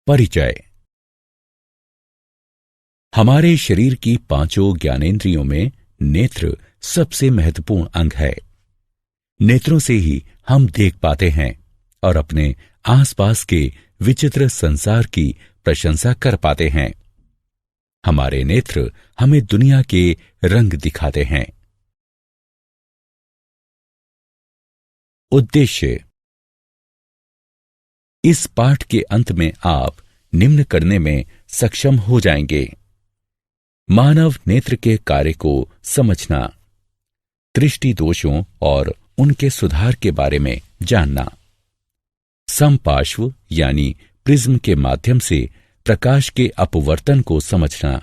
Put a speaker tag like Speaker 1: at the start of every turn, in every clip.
Speaker 1: परिचय। हमारे शरीर की पांचों ज्ञानेंद्रियों में नेत्र सबसे महत्वपूर्ण अंग है। नेत्रों से ही हम देख पाते हैं और अपने आसपास के विचित्र संसार की प्रशंसा कर पाते हैं। हमारे नेत्र हमें दुनिया के रंग दिखाते हैं। उद्देश्य। इस पाठ के अंत में आप निम्न करने में सक्षम हो जाएंगे: मानव नेत्र के कार्य को समझना, दृष्टि दोषों और उनके सुधार के बारे में जानना, समपार्श्व यानी प्रिज्म के माध्यम से प्रकाश के अपवर्तन को समझना,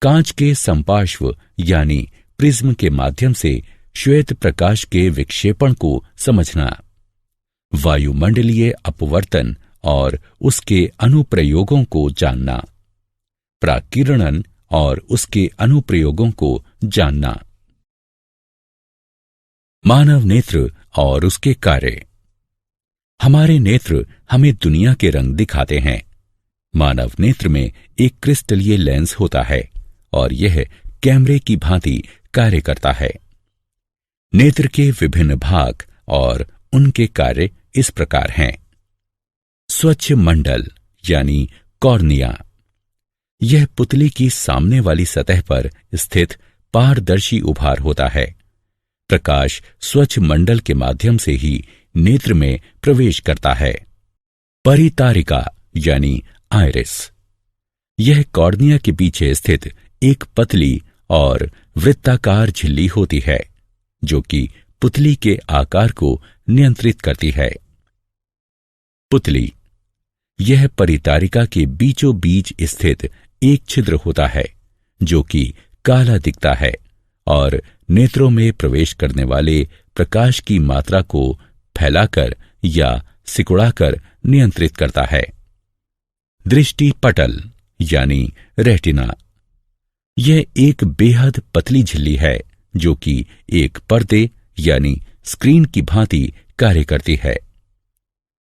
Speaker 1: कांच के समपार्श्व यानी प्रिज्म के माध्यम से श्वेत प्रकाश के विक्षेपण को समझना, वायुमंडलीय अपवर्तन और उसके अनुप्रयोगों को जानना, प्राकिरणन और उसके अनुप्रयोगों को जानना। मानव नेत्र और उसके कार्य। हमारे नेत्र हमें दुनिया के रंग दिखाते हैं। मानव नेत्र में एक क्रिस्टलीय लेंस होता है और यह कैमरे की भांति कार्य करता है। नेत्र के विभिन्न भाग और उनके कार्य इस प्रकार हैं: स्वच्छ मंडल यानी कॉर्निया, यह पुतली की सामने वाली सतह पर स्थित पारदर्शी उभार होता है। प्रकाश स्वच्छ मंडल के माध्यम से ही नेत्र में प्रवेश करता है। परितारिका यानी आइरिस, यह कॉर्निया के पीछे स्थित एक पतली और वृत्ताकार झिल्ली होती है जो कि पुतली के आकार को नियंत्रित करती है। पुतली, यह परितारिका के बीचों बीच स्थित एक छिद्र होता है जो कि काला दिखता है और नेत्रों में प्रवेश करने वाले प्रकाश की मात्रा को फैलाकर या सिकुड़ाकर नियंत्रित करता है। दृष्टि पटल यानी रेटिना, यह एक बेहद पतली झिल्ली है जो कि एक पर्दे यानी स्क्रीन की भांति कार्य करती है।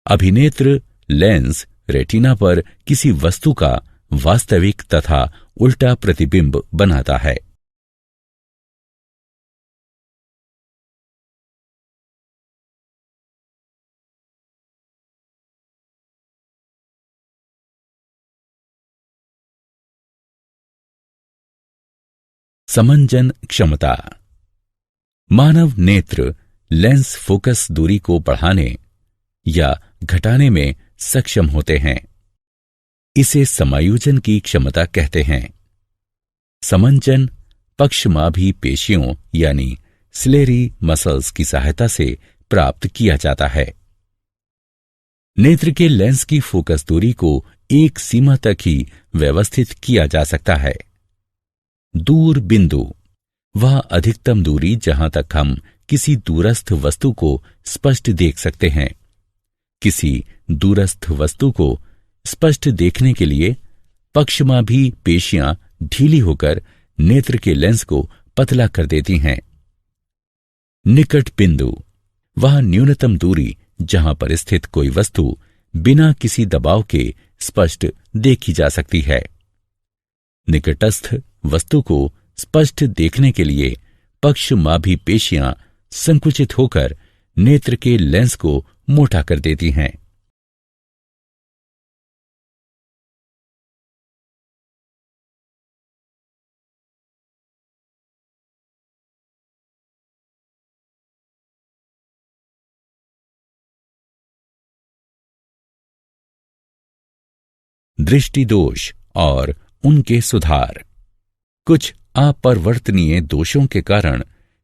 Speaker 1: अभिनेत्र लेंस रेटिना पर किसी वस्तु का वास्तविक तथा उल्टा प्रतिबिंब बनाता है। समंजन क्षमता। मानव नेत्र लेंस फोकस दूरी को बढ़ाने या घटाने में सक्षम होते हैं। इसे समायोजन की क्षमता कहते हैं। समंजन पक्षमाभी पेशियों यानी सिलेरी मसल्स की सहायता से प्राप्त किया जाता है। नेत्र के लेंस की फोकस दूरी को एक सीमा तक ही व्यवस्थित किया जा सकता है। दूर बिंदु, वह अधिकतम दूरी जहां तक हम किसी दूरस्थ वस्तु को स्पष्ट देख सकते हैं। किसी दूरस्थ वस्तु को स्पष्ट देखने के लिए पक्षमाभी पेशियां ढीली होकर नेत्र के लेंस को पतला कर देती हैं। निकट बिंदु, वह न्यूनतम दूरी जहां पर स्थित कोई वस्तु बिना किसी दबाव के स्पष्ट देखी जा सकती है। निकटस्थ वस्तु को स्पष्ट देखने के लिए पक्षमाभी पेशियां संकुचित होकर नेत्र के लेंस को मोटा कर देती हैं। दृष्टि दोष और उनके सुधार। कुछ अपरिवर्तनीय दोषों के कारण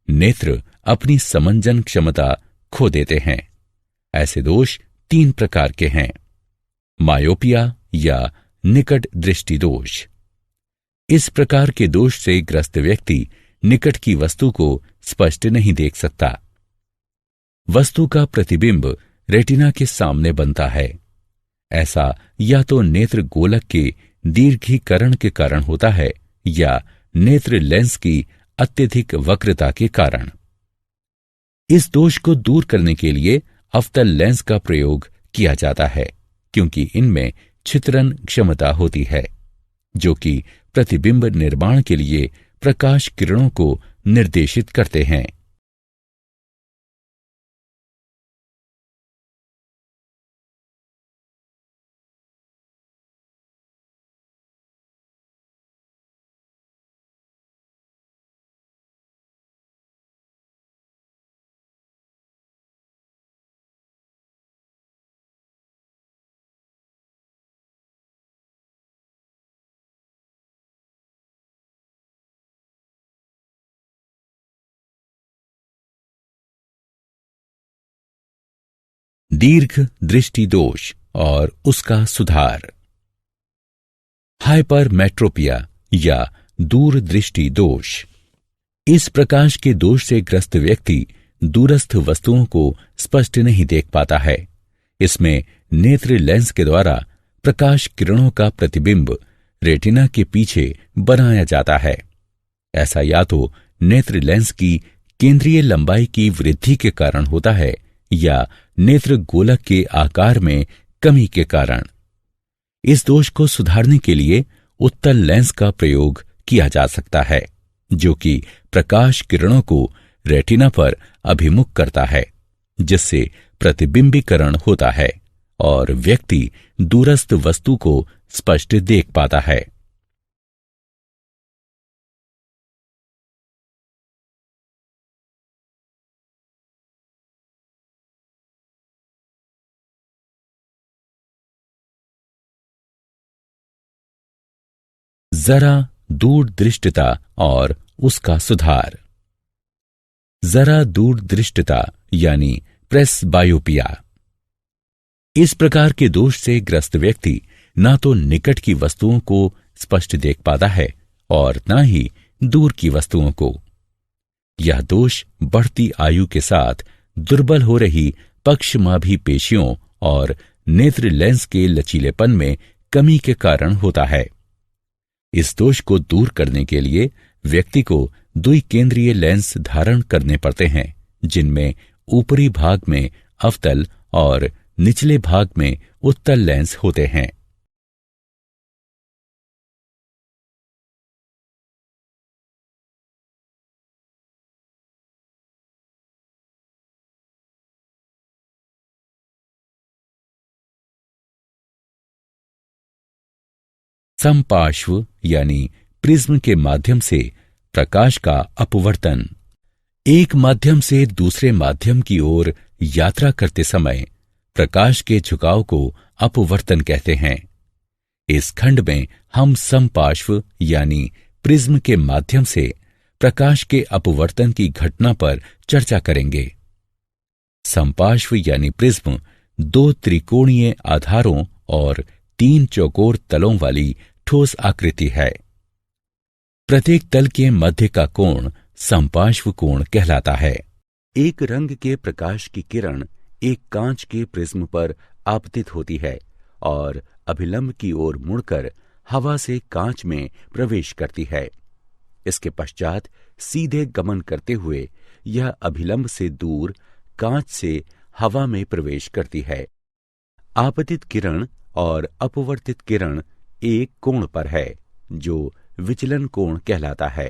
Speaker 1: नेत्र अपनी समंजन क्षमता खो देते हैं। ऐसे दोष 3 प्रकार के हैं: मायोपिया या निकट दृष्टि दोष। इस प्रकार के दोष से ग्रस्त व्यक्ति निकट की वस्तु को स्पष्ट नहीं देख सकता। वस्तु का प्रतिबिंब रेटिना के सामने बनता है। ऐसा या तो नेत्र गोलक के दीर्घीकरण के कारण होता है या नेत्र लेंस की अत्यधिक वक्रता के कारण। इस दोष को दूर करने के लिए अवतल लेंस का प्रयोग किया जाता है क्योंकि इनमें छितरन क्षमता होती है, जो कि प्रतिबिंब निर्माण के लिए प्रकाश किरणों को निर्देशित करते हैं। दीर्घ दृष्टि दोष और उसका सुधार। हाइपरमेट्रोपिया या दूर दृष्टि दोष। इस प्रकाश के दोष से ग्रस्त व्यक्ति दूरस्थ वस्तुओं को स्पष्ट नहीं देख पाता है। इसमें नेत्र लेंस के द्वारा प्रकाश किरणों का प्रतिबिंब रेटिना के पीछे बनाया जाता है। ऐसा या तो नेत्र लेंस की केंद्रीय लंबाई की वृद्धि के कारण होता है या नेत्र गोलक के आकार में कमी के कारण। इस दोष को सुधारने के लिए उत्तल लेंस का प्रयोग किया जा सकता है, जो कि प्रकाश किरणों को रेटिना पर अभिमुख करता है, जिससे प्रतिबिंबीकरण होता है और व्यक्ति दूरस्थ वस्तु को स्पष्ट देख पाता है। जरा दूरदृष्टिता और उसका सुधार। जरा दूरदृष्टिता यानी प्रेसबायोपिया। इस प्रकार के दोष से ग्रस्त व्यक्ति ना तो निकट की वस्तुओं को स्पष्ट देख पाता है और ना ही दूर की वस्तुओं को। यह दोष बढ़ती आयु के साथ दुर्बल हो रही पक्षमाभी पेशियों और नेत्र लेंस के लचीलेपन में कमी के कारण होता है। इस दोष को दूर करने के लिए व्यक्ति को द्विकेंद्रीय लेंस धारण करने पड़ते हैं, जिनमें ऊपरी भाग में अवतल और निचले भाग में उत्तल लेंस होते हैं। समपार्श्व यानी प्रिज्म के माध्यम से प्रकाश का अपवर्तन। एक माध्यम से दूसरे माध्यम की ओर यात्रा करते समय प्रकाश के झुकाव को अपवर्तन कहते हैं। इस खंड में हम समपार्श्व यानी प्रिज्म के माध्यम से प्रकाश के अपवर्तन की घटना पर चर्चा करेंगे। समपार्श्व यानी प्रिज्म दो त्रिकोणीय आधारों और तीन चौकोर तलों वाली ठोस आकृति है। प्रत्येक तल के मध्य का कोण समपार्श्व कोण कहलाता है। एक रंग के प्रकाश की किरण एक कांच के प्रिज्म पर आपतित होती है और अभिलंब की ओर मुड़कर हवा से कांच में प्रवेश करती है। इसके पश्चात सीधे गमन करते हुए यह अभिलंब से दूर कांच से हवा में प्रवेश करती है। आपतित किरण और अपवर्तित किरण एक कोण पर है, जो विचलन कोण कहलाता है।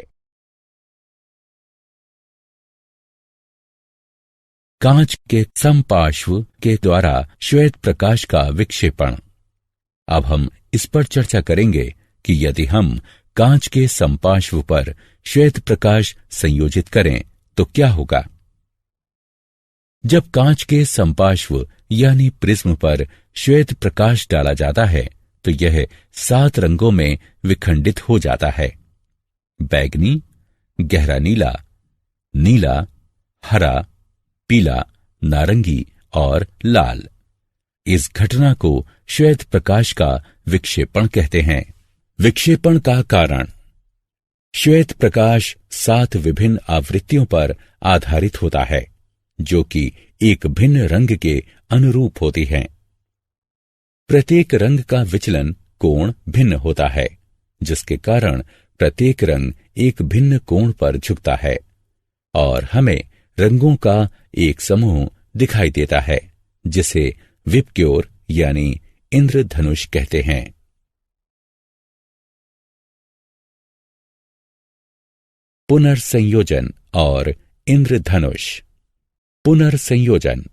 Speaker 1: कांच के समपार्श्व के द्वारा श्वेत प्रकाश का विक्षेपण। अब हम इस पर चर्चा करेंगे कि यदि हम कांच के समपार्श्व पर श्वेत प्रकाश संयोजित करें तो क्या होगा। जब कांच के समपार्श्व यानी प्रिज्म पर श्वेत प्रकाश डाला जाता है तो यह 7 रंगों में विखंडित हो जाता है। बैगनी, गहरा नीला, नीला, हरा, पीला, नारंगी और लाल। इस घटना को श्वेत प्रकाश का विक्षेपण कहते हैं। विक्षेपण का कारण। श्वेत प्रकाश 7 विभिन्न आवृत्तियों पर आधारित होता है, जो कि एक भिन्न रंग के अनुरूप होती हैं। प्रत्येक रंग का विचलन कोण भिन्न होता है, जिसके कारण प्रत्येक रंग एक भिन्न कोण पर झुकता है और हमें रंगों का एक समूह दिखाई देता है, जिसे विबग्योर यानी इंद्रधनुष कहते हैं। पुनर्संयोजन और इंद्रधनुष। पुनर्संयोजन।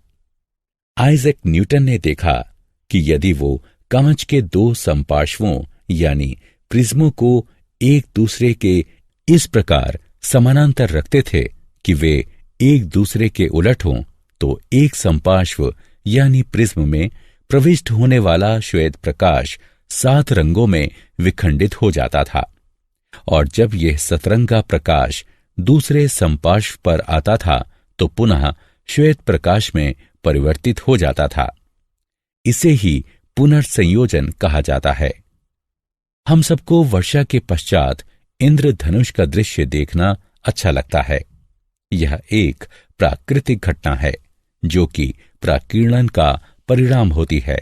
Speaker 1: आइजैक न्यूटन ने देखा कि यदि वो कांच के दो समपार्श्वों यानी प्रिज्मों को एक दूसरे के इस प्रकार समानांतर रखते थे कि वे एक दूसरे के उलट हों, तो एक समपार्श्व यानी प्रिज्म में प्रविष्ट होने वाला श्वेत प्रकाश 7 रंगों में विखंडित हो जाता था, और जब यह सतरंगा प्रकाश दूसरे समपार्श्व पर आता था तो पुनः श्वेत प्रकाश में परिवर्तित हो जाता था। इसे ही पुनर्संयोजन कहा जाता है। हम सबको वर्षा के पश्चात इंद्रधनुष का दृश्य देखना अच्छा लगता है। यह एक प्राकृतिक घटना है जो कि प्राकीर्णन का परिणाम होती है।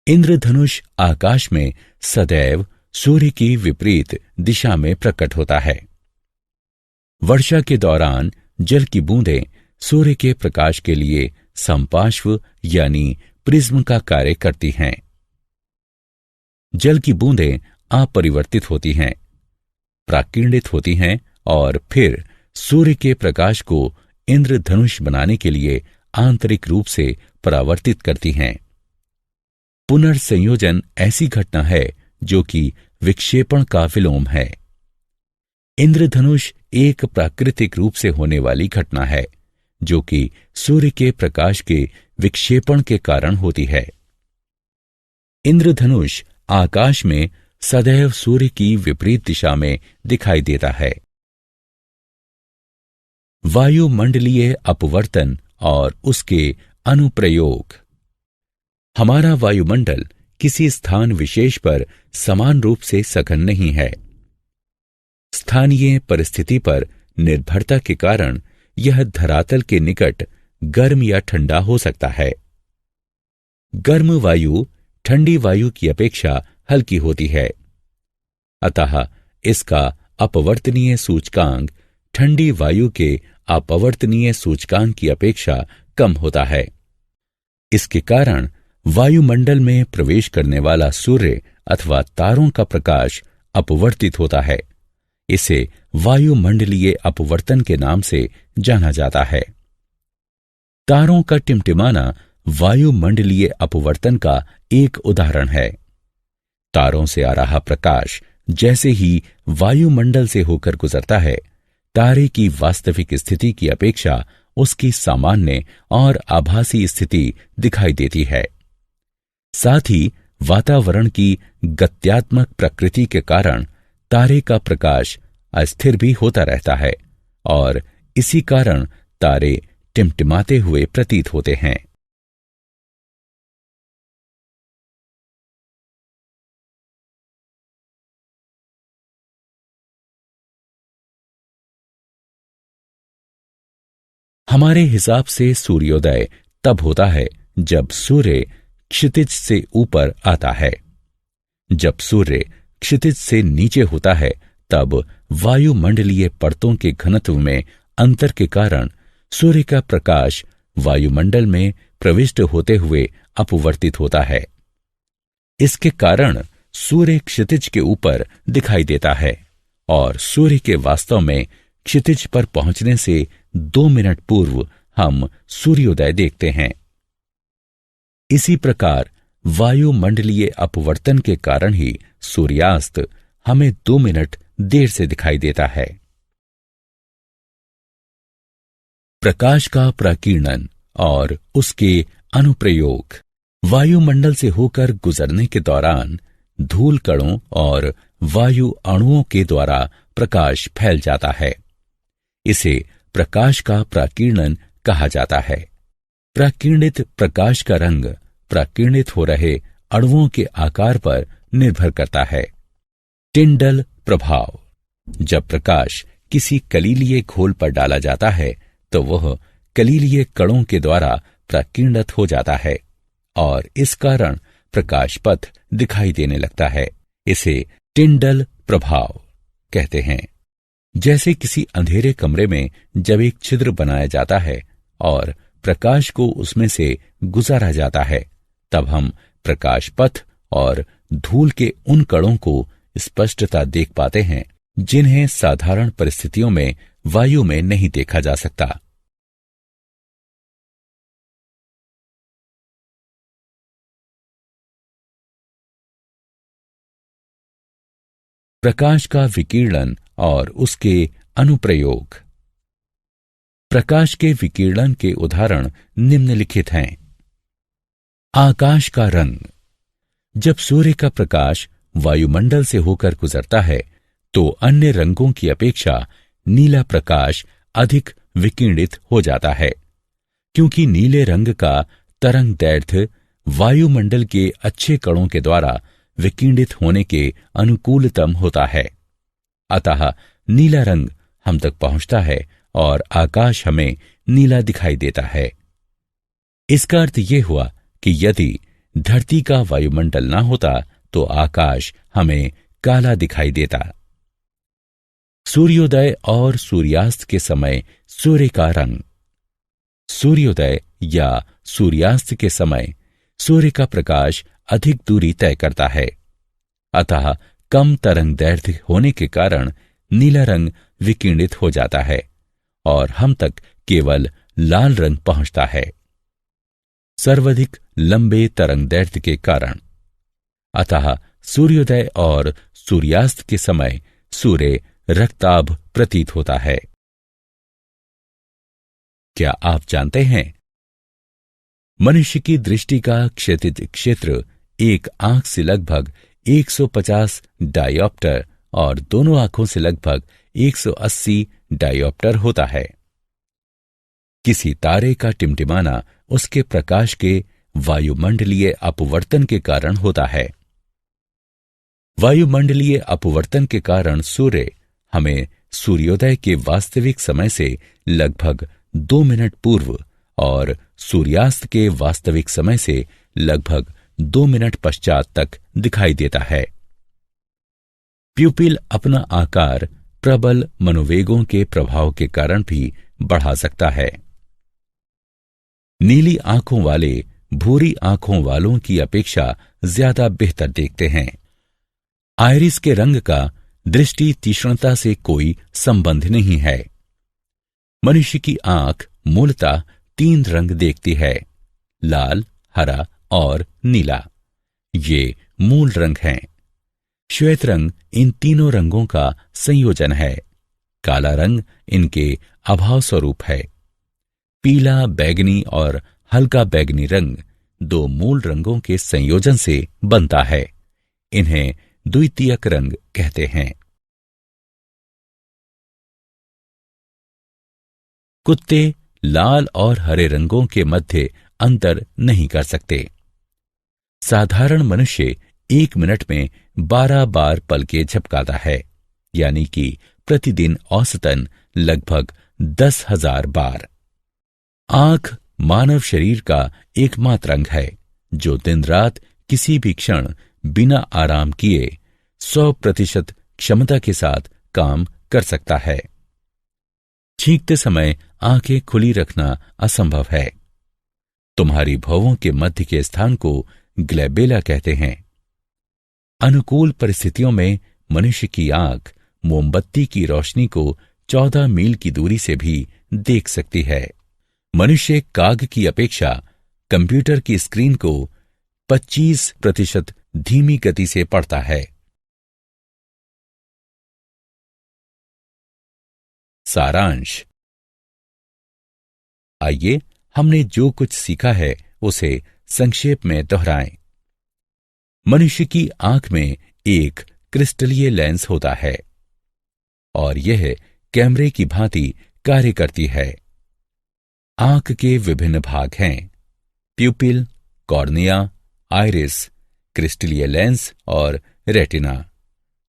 Speaker 1: इंद्रधनुष आकाश में सदैव सूर्य की विपरीत दिशा में प्रकट होता है। वर्षा के दौरान जल की बूंदें सूर्य के प्रकाश के लिए समपार्श्व यानी प्रिज्म का कार्य करती हैं। जल की बूंदें अपरिवर्तित होती हैं, प्राकीर्णित होती हैं और फिर सूर्य के प्रकाश को इंद्रधनुष बनाने के लिए आंतरिक रूप से परावर्तित करती हैं। पुनर्संयोजन ऐसी घटना है जो कि विक्षेपण का विलोम है। इंद्रधनुष एक प्राकृतिक रूप से होने वाली घटना है जो कि सूर्य के प्रकाश के विक्षेपण के कारण होती है। इंद्रधनुष आकाश में सदैव सूर्य की विपरीत दिशा में दिखाई देता है। वायुमंडलीय अपवर्तन और उसके अनुप्रयोग। हमारा वायुमंडल किसी स्थान विशेष पर समान रूप से सघन नहीं है। स्थानीय परिस्थिति पर निर्भरता के कारण यह धरातल के निकट गर्म या ठंडा हो सकता है। गर्म वायु ठंडी वायु की अपेक्षा हल्की होती है, अतः इसका अपवर्तनीय सूचकांक ठंडी वायु के अपवर्तनीय सूचकांक की अपेक्षा कम होता है। इसके कारण वायुमंडल में प्रवेश करने वाला सूर्य अथवा तारों का प्रकाश अपवर्तित होता है। इसे वायुमंडलीय अपवर्तन के नाम से जाना जाता है। तारों का टिमटिमाना वायुमंडलीय अपवर्तन का एक उदाहरण है। तारों से आ रहा प्रकाश जैसे ही वायुमंडल से होकर गुजरता है, तारे की वास्तविक स्थिति की अपेक्षा उसकी सामान्य और आभासी स्थिति दिखाई देती है। साथ ही वातावरण की गत्यात्मक प्रकृति के कारण तारे का प्रकाश अस्थिर भी होता रहता है और इसी कारण तारे टिमटिमाते हुए प्रतीत होते हैं। हमारे हिसाब से सूर्योदय तब होता है जब सूर्य क्षितिज से ऊपर आता है। जब सूर्य क्षितिज से नीचे होता है तब वायुमंडलीय परतों के घनत्व में अंतर के कारण सूर्य का प्रकाश वायुमंडल में प्रविष्ट होते हुए अपवर्तित होता है। इसके कारण सूर्य क्षितिज के ऊपर दिखाई देता है और सूर्य के वास्तव में क्षितिज पर पहुंचने से 2 मिनट पूर्व हम सूर्योदय देखते हैं। इसी प्रकार वायुमंडलीय अपवर्तन के कारण ही सूर्यास्त हमें 2 मिनट देर से दिखाई देता है। प्रकाश का प्राकीर्णन और उसके अनुप्रयोग। वायुमंडल से होकर गुजरने के दौरान धूल कणों और वायु अणुओं के द्वारा प्रकाश फैल जाता है। इसे प्रकाश का प्राकीर्णन कहा जाता है। प्राकीर्णित प्रकाश का रंग प्राकीर्णित हो रहे अणुओं के आकार पर निर्भर करता है। टिंडल प्रभाव। जब प्रकाश किसी कलीलीय घोल पर डाला जाता है तो वह कलीलीय कणों के द्वारा प्राकीर्णित हो जाता है और इस कारण प्रकाश पथ दिखाई देने लगता है। इसे टिंडल प्रभाव कहते हैं। जैसे किसी अंधेरे कमरे में जब एक छिद्र बनाया जाता है और प्रकाश को उसमें से गुजारा जाता है, तब हम प्रकाश पथ और धूल के उन कणों को स्पष्टता देख पाते हैं जिन्हें साधारण परिस्थितियों में वायु में नहीं देखा जा सकता। प्रकाश का विकिरण और उसके अनुप्रयोग। प्रकाश के विकिरण के उदाहरण निम्नलिखित हैं। आकाश का रंग। जब सूर्य का प्रकाश वायुमंडल से होकर गुजरता है तो अन्य रंगों की अपेक्षा नीला प्रकाश अधिक विकिरणित हो जाता है, क्योंकि नीले रंग का तरंगदैर्घ्य वायुमंडल के अच्छे कणों के द्वारा विकिरणित होने के अनुकूलतम होता है। अतः नीला रंग हम तक पहुंचता है और आकाश हमें नीला दिखाई देता है। इसका अर्थ यह हुआ कि यदि धरती का वायुमंडल न होता तो आकाश हमें काला दिखाई देता। सूर्योदय और सूर्यास्त के समय सूर्य का रंग। सूर्योदय या सूर्यास्त के समय सूर्य का प्रकाश अधिक दूरी तय करता है, अतः कम तरंगदैर्घ्य होने के कारण नीला रंग विकिरणित हो जाता है और हम तक केवल लाल रंग पहुंचता है। सर्वाधिक लंबे तरंगदैर्घ्य के कारण, अतः सूर्योदय और सूर्यास्त के समय सूर्य रक्ताभ प्रतीत होता है। क्या आप जानते हैं मनुष्य की दृष्टि का क्षैतिज क्षेत्र एक आंख से लगभग 150 डायोप्टर और दोनों आंखों से लगभग 180 डायोप्टर होता है। किसी तारे का टिमटिमाना उसके प्रकाश के वायुमंडलीय अपवर्तन के कारण होता है। वायुमंडलीय अपवर्तन के कारण सूर्य हमें सूर्योदय के वास्तविक समय से लगभग 2 मिनट पूर्व और सूर्यास्त के वास्तविक समय से लगभग 2 मिनट पश्चात तक दिखाई देता है। प्यूपिल अपना आकार प्रबल मनोवेगों के प्रभाव के कारण भी बढ़ा सकता है। नीली आंखों वाले भूरी आंखों वालों की अपेक्षा ज्यादा बेहतर देखते हैं। आइरिस के रंग का दृष्टि तीक्ष्णता से कोई संबंध नहीं है। मनुष्य की आंख मूलतः 3 रंग देखती है, लाल, हरा और नीला। ये मूल रंग हैं। श्वेत रंग इन तीनों रंगों का संयोजन है। काला रंग इनके अभाव स्वरूप है। पीला, बैगनी और हल्का बैगनी रंग 2 मूल रंगों के संयोजन से बनता है। इन्हें द्वितीयक रंग कहते हैं। कुत्ते लाल और हरे रंगों के मध्य अंतर नहीं कर सकते। साधारण मनुष्य 1 मिनट में 12 बार पलकें झपकाता है, यानी कि प्रतिदिन औसतन लगभग 10,000 बार। आंख मानव शरीर का एकमात्र अंग है जो दिन रात किसी भी क्षण बिना आराम किए 100% क्षमता के साथ काम कर सकता है। छींकते समय आंखें खुली रखना असंभव है। तुम्हारी भौहों के मध्य के स्थान को ग्लैबेला कहते हैं। अनुकूल परिस्थितियों में मनुष्य की आंख मोमबत्ती की रोशनी को 14 मील की दूरी से भी देख सकती है। मनुष्य काग की अपेक्षा कंप्यूटर की स्क्रीन को 25% धीमी गति से पढ़ता है। सारांश। आइए हमने जो कुछ सीखा है उसे संक्षेप में दोहराएं। मनुष्य की आंख में एक क्रिस्टलीय लेंस होता है और यह कैमरे की भांति कार्य करती है। आंख के विभिन्न भाग हैं: प्यूपिल, कॉर्निया, आइरिस, क्रिस्टलीय लेंस और रेटिना,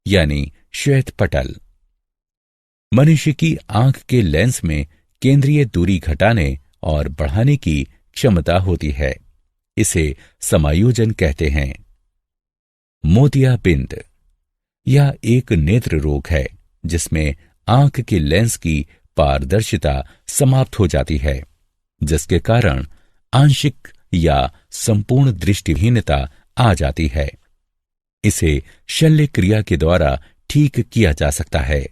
Speaker 1: यानी श्वेत पटल। मनुष्य की आंख के लेंस में केंद्रीय दूरी घटाने और बढ़ाने की क्षमता होती है। इसे समायोजन कहते हैं। मोतियाबिंद। यह एक नेत्र रोग है जिसमें आंख के लेंस की पारदर्शिता समाप्त हो जाती है, जिसके कारण आंशिक या संपूर्ण दृष्टिहीनता आ जाती है। इसे शल्य क्रिया के द्वारा ठीक किया जा सकता है।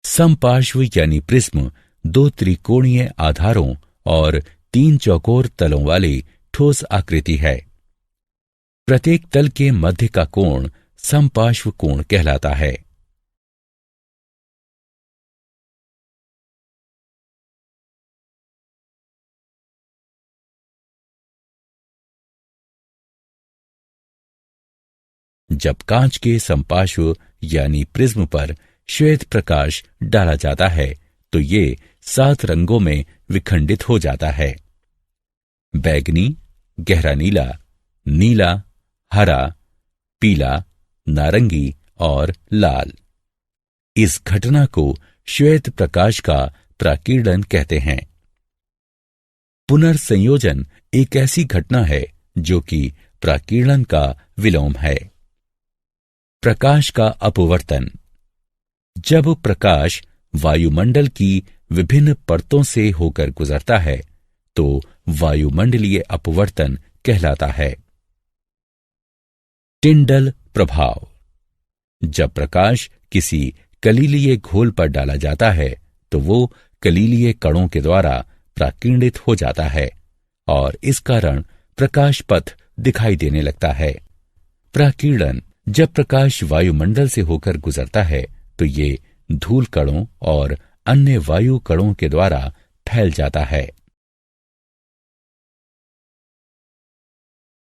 Speaker 1: समपार्श्व यानी प्रिज्म 2 त्रिकोणीय आधारों और 3 चौकोर तलों वाली ठोस आकृति है। प्रत्येक तल के मध्य का कोण समपार्श्व कोण कहलाता है। जब कांच के समपार्श्व यानी प्रिज्म पर श्वेत प्रकाश डाला जाता है तो ये 7 रंगों में विखंडित हो जाता है। बैगनी, गहरा नीला, नीला, हरा, पीला, नारंगी और लाल। इस घटना को श्वेत प्रकाश का प्राकीर्णन कहते हैं। पुनर्संयोजन एक ऐसी घटना है जो कि प्राकीर्णन का विलोम है। प्रकाश का अपवर्तन। जब प्रकाश वायुमंडल की विभिन्न परतों से होकर गुजरता है तो वायुमंडलीय अपवर्तन कहलाता है। टिंडल प्रभाव। जब प्रकाश किसी कलीलीय घोल पर डाला जाता है तो वो कलीलीय कणों के द्वारा प्राकीर्णित हो जाता है और इस कारण प्रकाश पथ दिखाई देने लगता है। प्राकीर्णन। जब प्रकाश वायुमंडल से होकर गुजरता है तो ये धूल कणों और अन्य वायु कणों के द्वारा फैल जाता है।